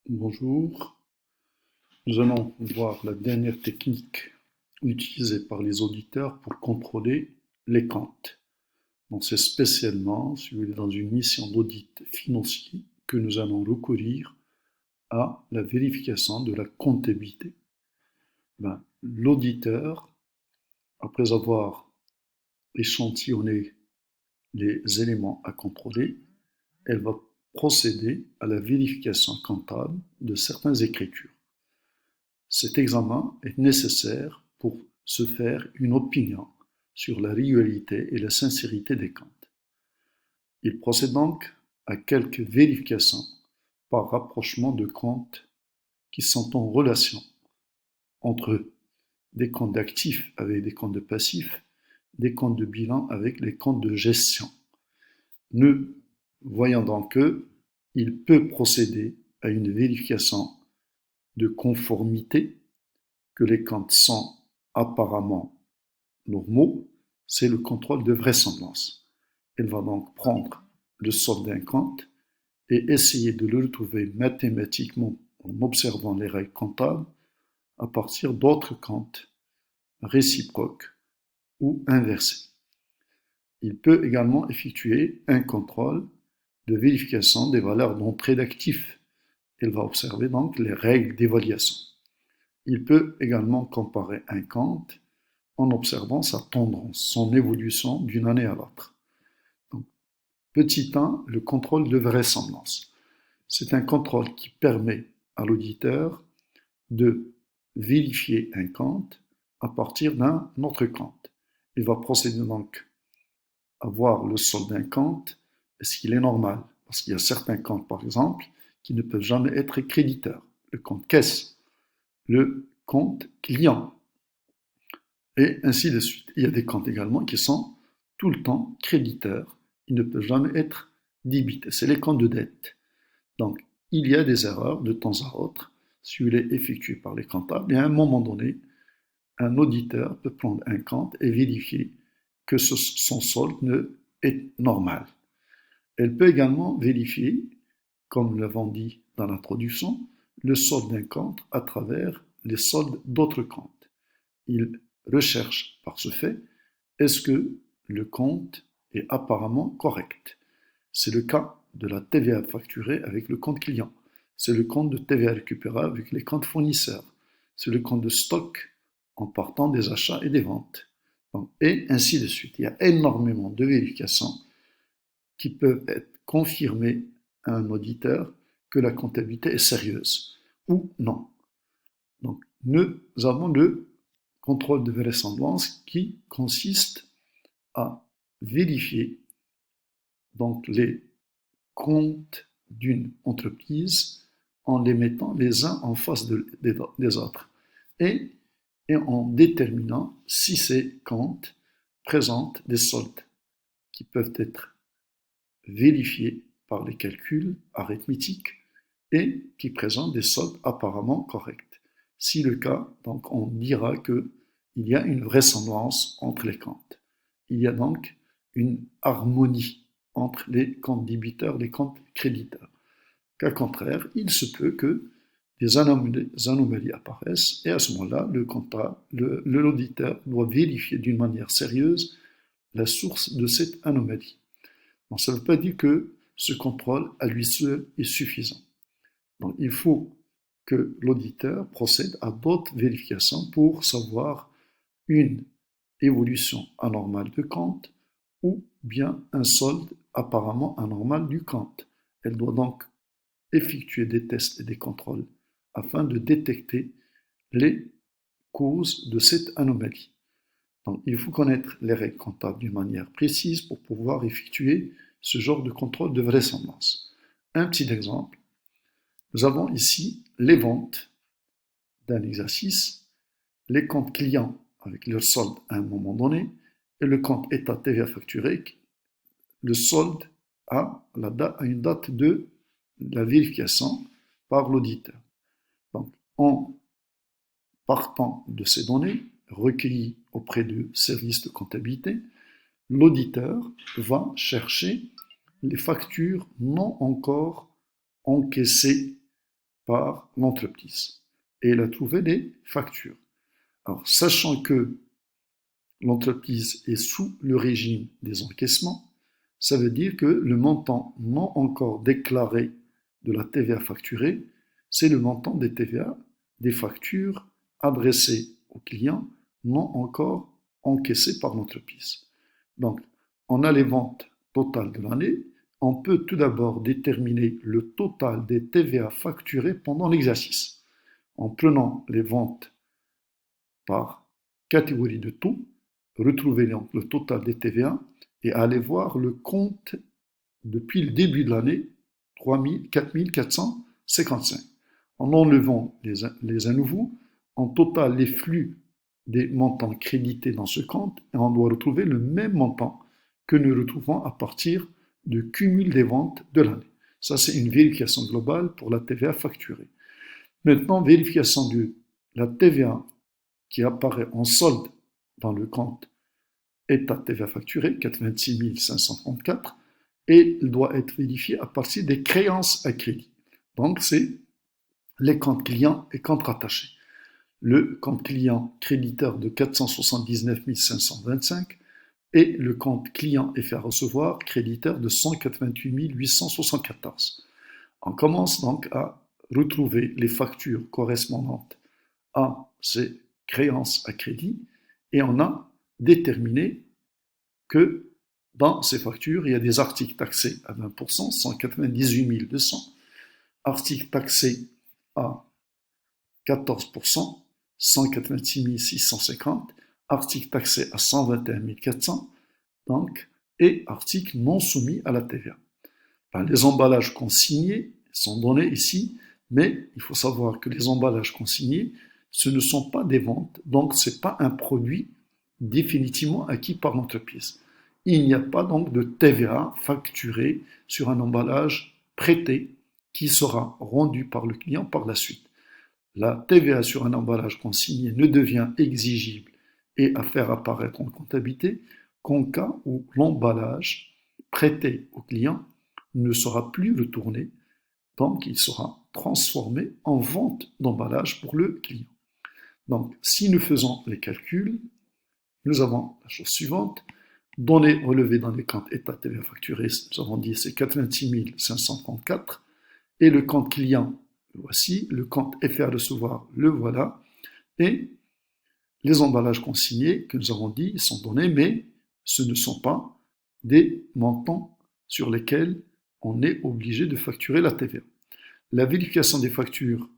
Bonjour, nous allons voir la dernière technique utilisée par les auditeurs pour contrôler les comptes. Donc c'est spécialement, si vous voulez, dans une mission d'audit financier que nous allons recourir à la vérification de la comptabilité. L'auditeur, après avoir échantillonné les éléments à contrôler, elle va procéder à la vérification comptable de certaines écritures. Cet examen est nécessaire pour se faire une opinion sur la régularité et la sincérité des comptes. Il procède donc à quelques vérifications par rapprochement de comptes qui sont en relation entre eux, des comptes d'actifs avec des comptes de passifs, des comptes de bilan avec les comptes de gestion. Nous voyons donc qu'il peut procéder à une vérification de conformité, que les comptes sont apparemment normaux, c'est le contrôle de vraisemblance. Elle va donc prendre le solde d'un compte et essayer de le retrouver mathématiquement en observant les règles comptables à partir d'autres comptes réciproques ou inversés. Il peut également effectuer un contrôle de vérification des valeurs d'entrée d'actifs. Elle va observer donc les règles d'évaluation. Il peut également comparer un compte en observant sa tendance, son évolution d'une année à l'autre. Petit 1, le contrôle de vraisemblance. C'est un contrôle qui permet à l'auditeur de vérifier un compte à partir d'un autre compte. Il va procéder donc à voir le solde d'un compte, est-ce qu'il est normal? Parce qu'il y a certains comptes, par exemple, qui ne peuvent jamais être créditeurs. Le compte caisse, le compte client, et ainsi de suite. Il y a des comptes également qui sont tout le temps créditeurs. Ils ne peuvent jamais être débités. C'est les comptes de dette. Donc, il y a des erreurs de temps à autre, si vous les effectuées par les comptables. Et à un moment donné, un auditeur peut prendre un compte et vérifier que son solde est normal. Elle peut également vérifier, comme nous l'avons dit dans l'introduction, le solde d'un compte à travers les soldes d'autres comptes. Il recherche par ce fait, est-ce que le compte est apparemment correct? C'est le cas de la TVA facturée avec le compte client. C'est le compte de TVA récupéré avec les comptes fournisseurs. C'est le compte de stock en partant des achats et des ventes. Et ainsi de suite. Il y a énormément de vérifications qui peuvent être confirmées à un auditeur que la comptabilité est sérieuse ou non. Donc, nous avons le contrôle de vraisemblance qui consiste à vérifier donc les comptes d'une entreprise en les mettant les uns en face des autres et, en déterminant si ces comptes présentent des soldes qui peuvent être vérifiés par les calculs arithmétiques et qui présentent des soldes apparemment corrects. Si le cas, donc on dira qu'il y a une vraisemblance entre les comptes. Il y a donc une harmonie entre les comptes débiteurs et les comptes créditeurs. Qu'au contraire, il se peut que des anomalies apparaissent et à ce moment-là, l'auditeur doit vérifier d'une manière sérieuse la source de cette anomalie. Donc, ça ne veut pas dire que ce contrôle à lui seul est suffisant. Donc, il faut que l'auditeur procède à d'autres vérifications pour savoir une évolution anormale de compte ou bien un solde apparemment anormal du compte. Elle doit donc effectuer des tests et des contrôles afin de détecter les causes de cette anomalie. Donc, il faut connaître les règles comptables d'une manière précise pour pouvoir effectuer ce genre de contrôle de vraisemblance. Un petit exemple, nous avons ici les ventes d'un exercice, les comptes clients avec leur solde à un moment donné, et le compte état TVA facturé, le solde à une date de la vérification par l'auditeur. Donc, en partant de ces données recueillies auprès du service de comptabilité, l'auditeur va chercher les factures non encore encaissées par l'entreprise. Et il a trouvé des factures. Alors, sachant que l'entreprise est sous le régime des encaissements, ça veut dire que le montant non encore déclaré de la TVA facturée, c'est le montant des TVA des factures adressées aux clients non encore encaissées par l'entreprise. Donc, on a les ventes totales de l'année. On peut tout d'abord déterminer le total des TVA facturées pendant l'exercice en prenant les ventes par catégorie de taux, retrouver donc le total des TVA et aller voir le compte depuis le début de l'année, 4455. En enlevant les à nouveau, en total les flux des montants crédités dans ce compte et on doit retrouver le même montant que nous retrouvons à partir du cumul des ventes de l'année. Ça, c'est une vérification globale pour la TVA facturée. Maintenant, vérification de la TVA qui apparaît en solde dans le compte état TVA facturé, 86 534, et il doit être vérifié à partir des créances à crédit. Donc, c'est les comptes clients et comptes rattachés. Le compte client créditeur de 479 525 et le compte client et fait à recevoir créditeur de 188 874. On commence donc à retrouver les factures correspondantes à ces créances à crédit et on a déterminé que dans ces factures, il y a des articles taxés à 20%, 198 200, articles taxés à 14%, 186 650, articles taxés à 121 400, donc, et articles non soumis à la TVA. Les emballages consignés sont donnés ici, mais il faut savoir que les emballages consignés, ce ne sont pas des ventes, donc ce n'est pas un produit définitivement acquis par l'entreprise. Il n'y a pas donc de TVA facturée sur un emballage prêté qui sera rendu par le client par la suite. La TVA sur un emballage consigné ne devient exigible et à faire apparaître en comptabilité qu'en cas où l'emballage prêté au client ne sera plus retourné, donc il sera transformé en vente d'emballage pour le client. Donc, si nous faisons les calculs, nous avons la chose suivante. Données relevées dans les comptes état TVA facturé, nous avons dit c'est 86 534, et le compte client, le voici, le compte effet à recevoir, le voilà, et les emballages consignés que nous avons dit sont donnés, mais ce ne sont pas des montants sur lesquels on est obligé de facturer la TVA. La vérification des factures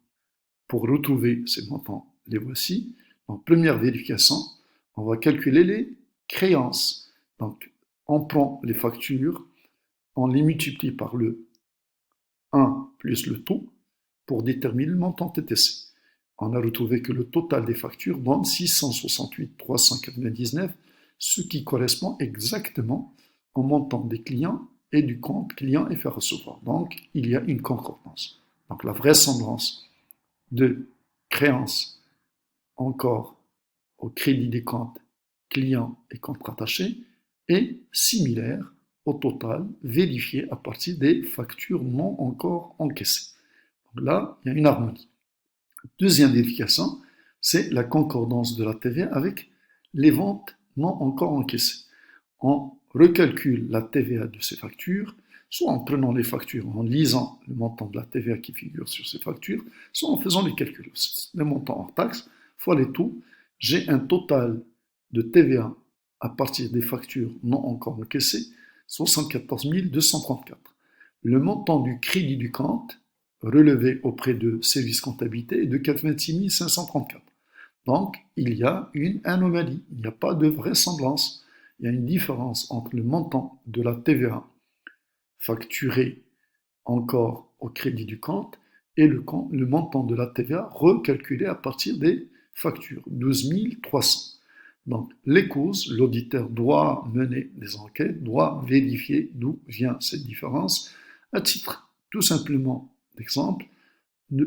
pour retrouver ces montants, les voici. En première vérification, on va calculer les créances. Donc, on prend les factures, on les multiplie par le 1 plus le taux pour déterminer le montant TTC. On a retrouvé que le total des factures donne 668 399, ce qui correspond exactement au montant des clients et du compte client et fait recevoir. Donc, il y a une concordance. Donc, la vraisemblance de créance encore au crédit des comptes clients et comptes rattachés est similaire au total vérifié à partir des factures non encore encaissées. Donc là, il y a une harmonie. Deuxième vérification, c'est la concordance de la TVA avec les ventes non encore encaissées. On recalcule la TVA de ces factures, soit en prenant les factures, en lisant le montant de la TVA qui figure sur ces factures, soit en faisant les calculs. Les montants hors taxes fois les taux, j'ai un total de TVA à partir des factures non encore encaissées, 74 234. Le montant du crédit du compte relevé auprès de service comptabilité est de 86 534. Donc, il y a une anomalie, il n'y a pas de vraisemblance. Il y a une différence entre le montant de la TVA facturé encore au crédit du compte et le montant de la TVA recalculé à partir des factures, 12 300. Donc, les causes, l'auditeur doit mener des enquêtes, doit vérifier d'où vient cette différence. À titre tout simplement d'exemple,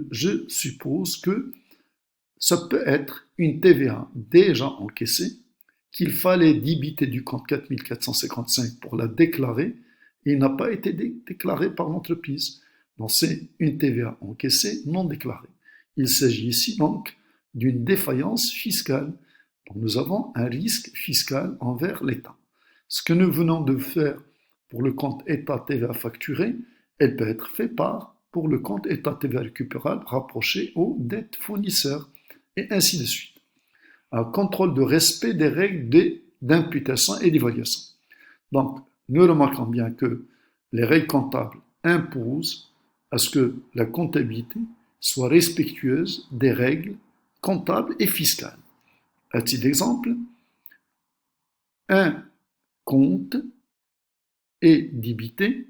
je suppose que ça peut être une TVA déjà encaissée qu'il fallait débiter du compte 4455 pour la déclarer et n'a pas été déclarée par l'entreprise. Donc c'est une TVA encaissée non déclarée. Il s'agit ici donc d'une défaillance fiscale. Donc nous avons un risque fiscal envers l'État. Ce que nous venons de faire pour le compte État TVA facturé, elle peut être faite pour le compte État TVA récupérable rapproché aux dettes fournisseurs, et ainsi de suite. Un contrôle de respect des règles d'imputation et d'évaluation. Donc, nous remarquons bien que les règles comptables imposent à ce que la comptabilité soit respectueuse des règles comptables et fiscales. À titre d'exemple, un compte est débité,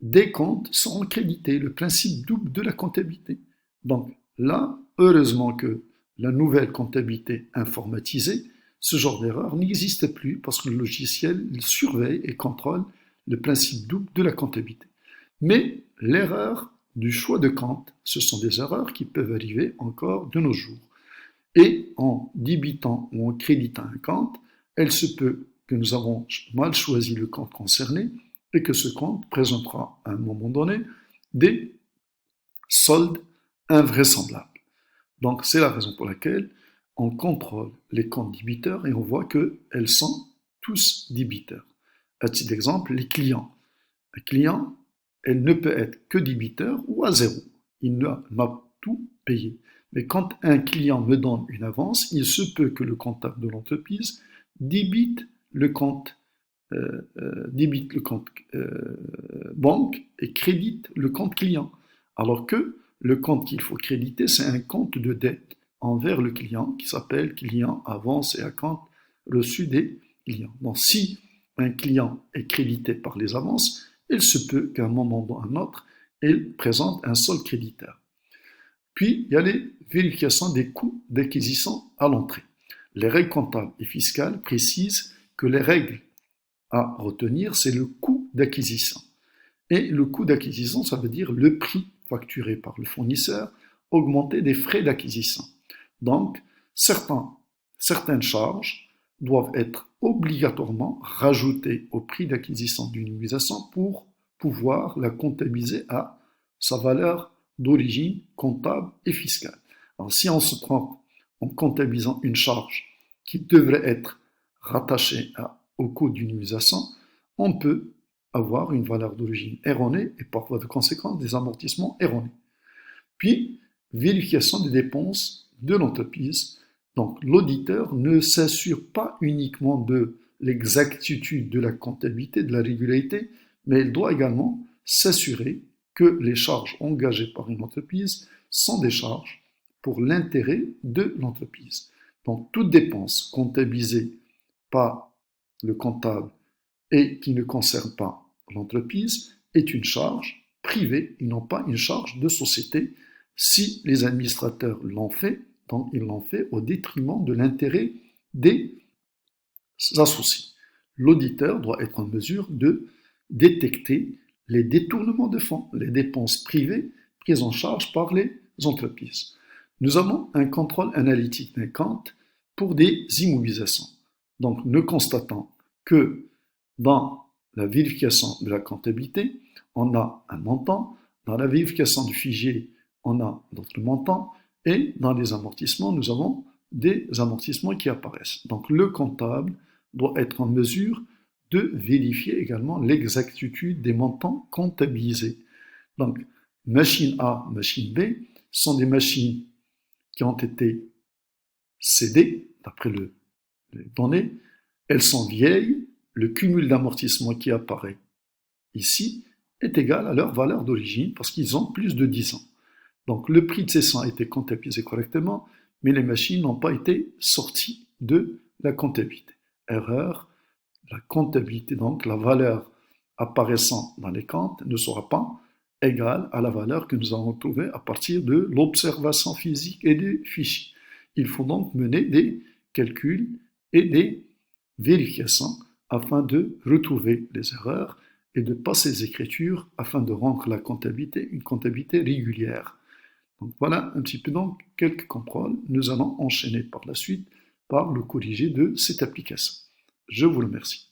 des comptes seront crédités, le principe double de la comptabilité. Donc là, heureusement que la nouvelle comptabilité informatisée, ce genre d'erreur n'existe plus parce que le logiciel surveille et contrôle le principe double de la comptabilité. Mais l'erreur du choix de compte, ce sont des erreurs qui peuvent arriver encore de nos jours. Et en débitant ou en créditant un compte, elle se peut que nous avons mal choisi le compte concerné et que ce compte présentera à un moment donné des soldes invraisemblables. Donc c'est la raison pour laquelle on contrôle les comptes débiteurs et on voit qu'elles sont tous débiteurs. À titre d'exemple, les clients. Un client, elle ne peut être que débiteur ou à zéro. Il n'a tout payé. Mais quand un client me donne une avance, il se peut que le comptable de l'entreprise débite le compte banque et crédite le compte client. Alors que le compte qu'il faut créditer, c'est un compte de dette envers le client qui s'appelle client avance et compte reçu des clients. Donc si un client est crédité par les avances, il se peut qu'à un moment ou à un autre, il présente un solde créditeur. Puis, il y a les vérifications des coûts d'acquisition à l'entrée. Les règles comptables et fiscales précisent que les règles à retenir, c'est le coût d'acquisition. Et le coût d'acquisition, ça veut dire le prix facturé par le fournisseur augmenté des frais d'acquisition. Donc, certaines charges doivent être obligatoirement rajoutées au prix d'acquisition d'une immobilisation pour pouvoir la comptabiliser à sa valeur d'origine comptable et fiscale. Alors, si on se trompe en comptabilisant une charge qui devrait être rattachée au coût d'une utilisation, on peut avoir une valeur d'origine erronée et parfois de conséquence des amortissements erronés. Puis, vérification des dépenses de l'entreprise. Donc, l'auditeur ne s'assure pas uniquement de l'exactitude de la comptabilité, de la régularité, mais il doit également s'assurer que les charges engagées par une entreprise sont des charges pour l'intérêt de l'entreprise. Donc, toute dépense comptabilisée par le comptable et qui ne concerne pas l'entreprise est une charge privée et non pas une charge de société. Si les administrateurs l'ont fait, donc ils l'ont fait au détriment de l'intérêt des associés. L'auditeur doit être en mesure de détecter les détournements de fonds, les dépenses privées prises en charge par les entreprises. Nous avons un contrôle analytique d'un compte pour des immobilisations. Donc, nous constatons que dans la vérification de la comptabilité, on a un montant, dans la vérification du fichier, on a d'autres montants, et dans les amortissements, nous avons des amortissements qui apparaissent. Donc, le comptable doit être en mesure de vérifier également l'exactitude des montants comptabilisés. Donc, machine A, machine B sont des machines qui ont été cédées, d'après les données, elles sont vieilles, le cumul d'amortissement qui apparaît ici est égal à leur valeur d'origine parce qu'ils ont plus de 10 ans. Donc le prix de ces 100 a été comptabilisé correctement, mais les machines n'ont pas été sorties de la comptabilité. Erreur, la comptabilité, donc la valeur apparaissant dans les comptes ne sera pas égale à la valeur que nous avons trouvée à partir de l'observation physique et des fichiers. Il faut donc mener des calculs et des vérifications afin de retrouver les erreurs et de passer les écritures afin de rendre la comptabilité une comptabilité régulière. Donc voilà un petit peu donc quelques contrôles. Nous allons enchaîner par la suite par le corrigé de cette application. Je vous remercie.